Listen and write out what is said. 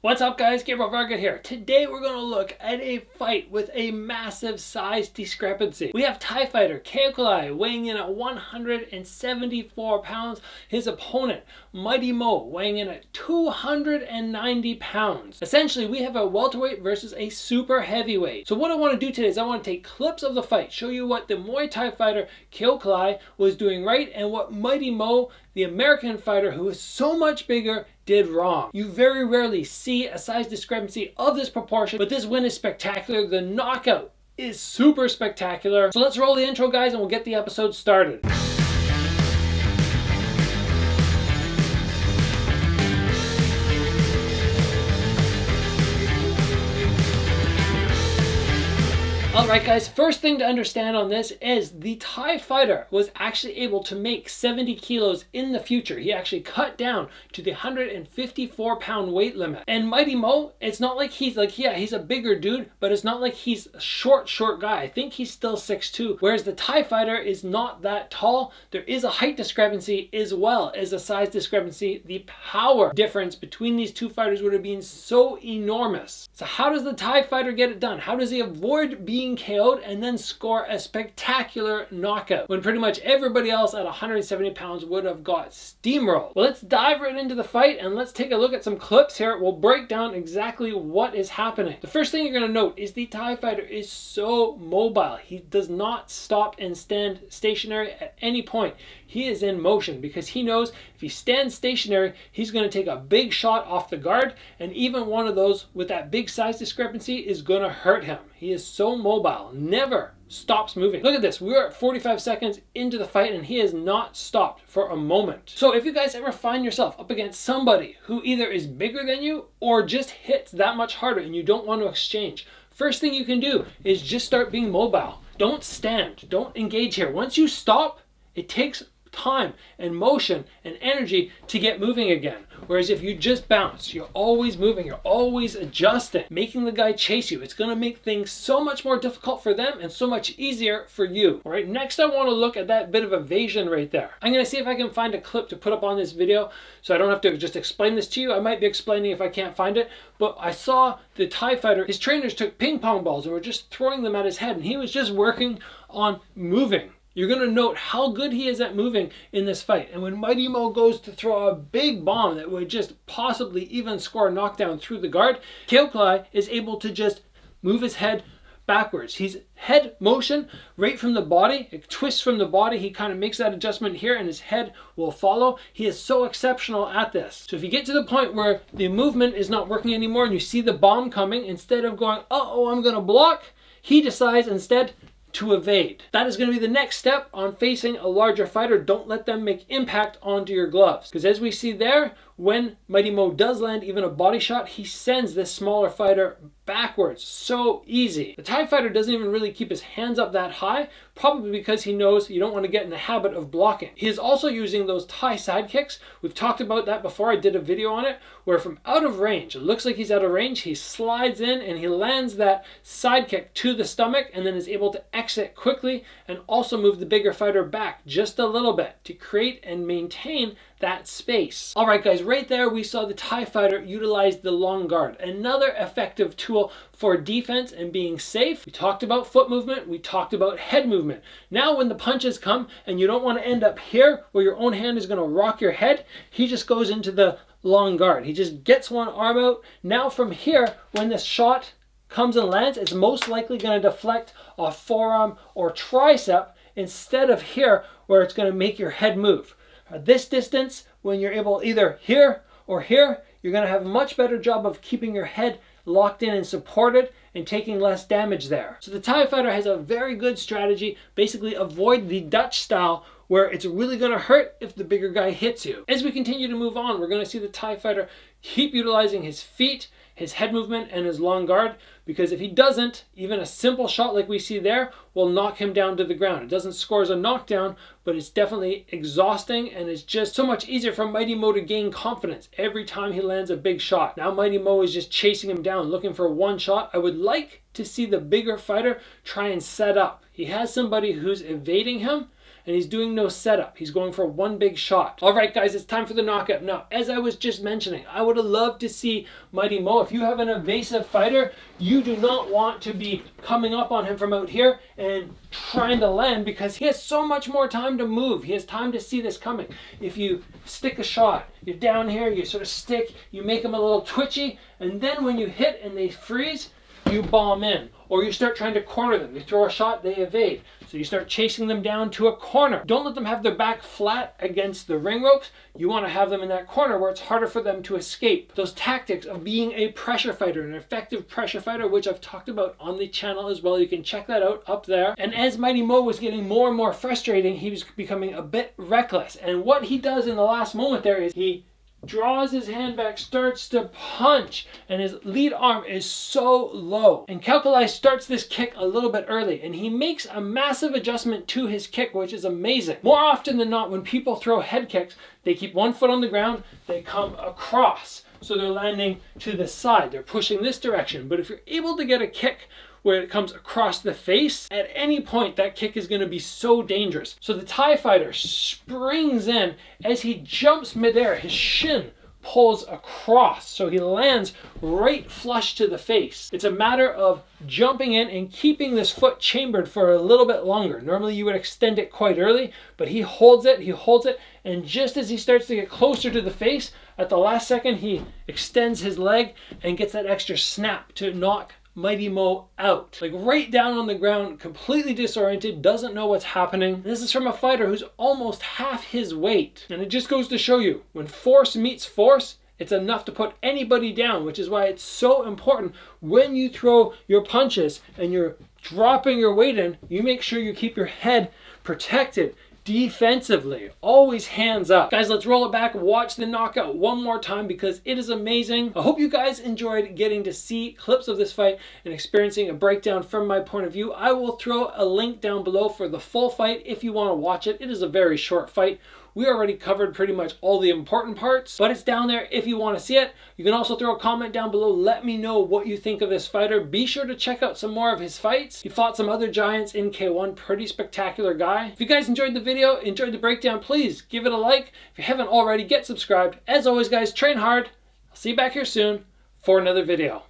What's up guys, Gabriel Varga here. Today we're going to look at a fight with a massive size discrepancy. We have Thai fighter Kaoklai weighing in at 174 pounds. His opponent, Mighty Mo, weighing in at 290 pounds. Essentially, we have a welterweight versus a super heavyweight. So what I want to do today is I want to take clips of the fight, show you what the Muay Thai fighter Kaoklai was doing right and what Mighty Mo, the American fighter who is so much bigger, did wrong. You very rarely see a size discrepancy of this proportion, but this win is spectacular. The knockout is super spectacular. So let's roll the intro, guys, and we'll get the episode started. Alright guys, first thing to understand on this is the Thai fighter was actually able to make 70 kilos in the future. He actually cut down to the 154 pound weight limit. And Mighty Mo, it's not like he's he's a bigger dude, but it's not like he's a short guy. I think he's still 6'2", whereas the Thai fighter is not that tall. There is a height discrepancy as well as a size discrepancy. The power difference between these two fighters would have been so enormous. So how does the Thai fighter get it done? How does he avoid being KO'd and then score a spectacular knockout when pretty much everybody else at 170 pounds would have got steamrolled? Well, let's dive right into the fight and let's take a look at some clips here. We'll break down exactly what is happening. The first thing you're going to note is the Thai fighter is so mobile. He does not stop and stand stationary at any point. He is in motion because he knows if he stands stationary, he's going to take a big shot off the guard, and even one of those with that big size discrepancy is going to hurt him. He is so mobile, never stops moving. Look at this, we're at 45 seconds into the fight and he has not stopped for a moment. So if you guys ever find yourself up against somebody who either is bigger than you or just hits that much harder and you don't want to exchange, first thing you can do is just start being mobile. Don't stand, don't engage here. Once you stop, it takes time and motion and energy to get moving again. Whereas if you just bounce, you're always moving, you're always adjusting, making the guy chase you. It's going to make things so much more difficult for them and so much easier for you. All right, next I want to look at that bit of evasion right there. I'm going to see if I can find a clip to put up on this video so I don't have to just explain this to you. I might be explaining if I can't find it, but I saw the Thai fighter, his trainers took ping pong balls and were just throwing them at his head and he was just working on moving. You're going to note how good he is at moving in this fight. And when Mighty Mo goes to throw a big bomb that would just possibly even score a knockdown through the guard, Kaoklai is able to just move his head backwards. He's head motion right from the body. It twists from the body. He kind of makes that adjustment here and his head will follow. He is so exceptional at this. So if you get to the point where the movement is not working anymore and you see the bomb coming, instead of going, uh-oh, I'm going to block, he decides instead to evade. That is going to be the next step on facing a larger fighter. Don't let them make impact onto your gloves. Because as we see there, when Mighty Mo does land even a body shot, he sends this smaller fighter backwards. So easy. The Thai fighter doesn't even really keep his hands up that high, probably because he knows you don't want to get in the habit of blocking. He is also using those Thai sidekicks. We've talked about that before. I did a video on it where from out of range, it looks like he's out of range, he slides in and he lands that sidekick to the stomach and then is able to exit quickly and also move the bigger fighter back just a little bit to create and maintain that space. All right guys, right there we saw the Thai fighter utilize the long guard, another effective tool for defense and being safe. We talked about foot movement, we talked about head movement. Now when the punches come and you don't want to end up here where your own hand is going to rock your head, he just goes into the long guard. He just gets one arm out. Now from here, when this shot comes and lands, it's most likely going to deflect a forearm or tricep instead of here where it's going to make your head move. At this distance, when you're able either here or here, you're going to have a much better job of keeping your head locked in and supported and taking less damage there. So the Thai fighter has a very good strategy. Basically avoid the Dutch style where it's really going to hurt if the bigger guy hits you. As we continue to move on, we're going to see the Thai fighter keep utilizing his feet, his head movement, and his long guard, because if he doesn't, even a simple shot like we see there will knock him down to the ground. It doesn't score as a knockdown, but it's definitely exhausting, and it's just so much easier for Mighty Mo to gain confidence every time he lands a big shot. Now Mighty Mo is just chasing him down, looking for one shot. I would like to see the bigger fighter try and set up. He has somebody who's evading him, and he's doing no setup. He's going for one big shot. All right, guys, it's time for the knockout. Now, as I was just mentioning, I would have loved to see Mighty Mo. If you have an evasive fighter, you do not want to be coming up on him from out here and trying to land, because he has so much more time to move. He has time to see this coming. If you stick a shot, you're down here, you sort of stick, you make them a little twitchy, and then when you hit and they freeze, you bomb in. Or you start trying to corner them. You throw a shot, they evade. So you start chasing them down to a corner. Don't let them have their back flat against the ring ropes. You want to have them in that corner where it's harder for them to escape. Those tactics of being a pressure fighter, an effective pressure fighter, which I've talked about on the channel as well. You can check that out up there. And as Mighty Mo was getting more and more frustrating, he was becoming a bit reckless. And what he does in the last moment there is he draws his hand back, starts to punch, and his lead arm is so low. And Kaoklai starts this kick a little bit early, and he makes a massive adjustment to his kick, which is amazing. More often than not, when people throw head kicks, they keep one foot on the ground, they come across. So they're landing to the side, they're pushing this direction. But if you're able to get a kick where it comes across the face, at any point that kick is going to be so dangerous. So the Thai fighter springs in. As he jumps midair, his shin pulls across, so he lands right flush to the face. It's a matter of jumping in and keeping this foot chambered for a little bit longer. Normally you would extend it quite early, but he holds it, and just as he starts to get closer to the face, at the last second he extends his leg and gets that extra snap to knock Mighty Mo out. Like right down on the ground, completely disoriented, doesn't know what's happening. This is from a fighter who's almost half his weight. And it just goes to show you, when force meets force, it's enough to put anybody down, which is why it's so important when you throw your punches and you're dropping your weight in, you make sure you keep your head protected defensively. Always hands up. Guys, let's roll it back, watch the knockout one more time because it is amazing. I hope you guys enjoyed getting to see clips of this fight and experiencing a breakdown from my point of view. I will throw a link down below for the full fight if you want to watch it. It is a very short fight. We already covered pretty much all the important parts, but it's down there if you want to see it. You can also throw a comment down below. Let me know what you think of this fighter. Be sure to check out some more of his fights. He fought some other giants in K1. Pretty spectacular guy. If you guys enjoyed the video, enjoyed the breakdown, please give it a like. If you haven't already, get subscribed. As always, guys, train hard. I'll see you back here soon for another video.